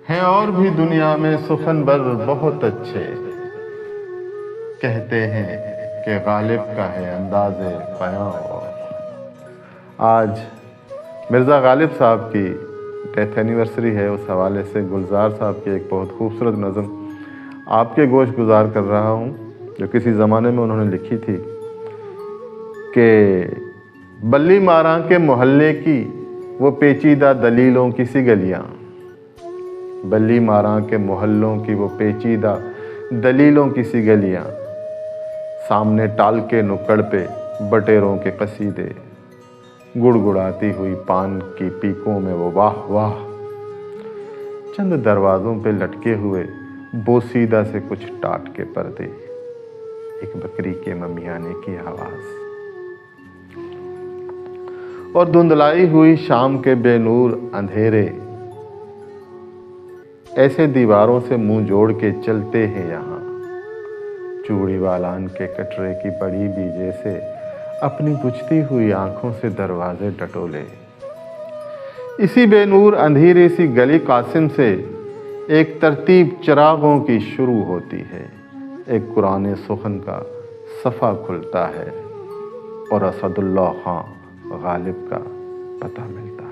ہیں اور بھی دنیا میں سخنور بہت اچھے، کہتے ہیں کہ غالب کا ہے انداز بیاں۔ آج مرزا غالب صاحب کی ڈیتھ اینیورسری ہے، اس حوالے سے گلزار صاحب کی ایک بہت خوبصورت نظم آپ کے گوش گزار کر رہا ہوں، جو کسی زمانے میں انہوں نے لکھی تھی کہ بلی ماراں کے محلے کی وہ پیچیدہ دلیلوں کی سی گلیاں، بلی ماراں کے محلوں کی وہ پیچیدہ دلیلوں کی سی گلیاں، سامنے ٹال کے نکڑ پہ بٹیروں کے قصیدے، گڑ گڑاتی ہوئی پان کی پیکوں میں وہ واہ واہ، چند دروازوں پہ لٹکے ہوئے بوسیدہ سے کچھ ٹاٹ کے پردے، ایک بکری کے ممیانے کی آواز، اور دھندلائی ہوئی شام کے بے نور اندھیرے، ایسے دیواروں سے منہ جوڑ کے چلتے ہیں یہاں، چوڑی والان کے کٹرے کی پڑی بھی جیسے اپنی بجھتی ہوئی آنکھوں سے دروازے ٹٹولے۔ اسی بے نور اندھیری سی گلی قاسم سے ایک ترتیب چراغوں کی شروع ہوتی ہے، ایک قرآن سخن کا صفحہ کھلتا ہے اور اسد اللہ خان غالب کا پتہ ملتا ہے۔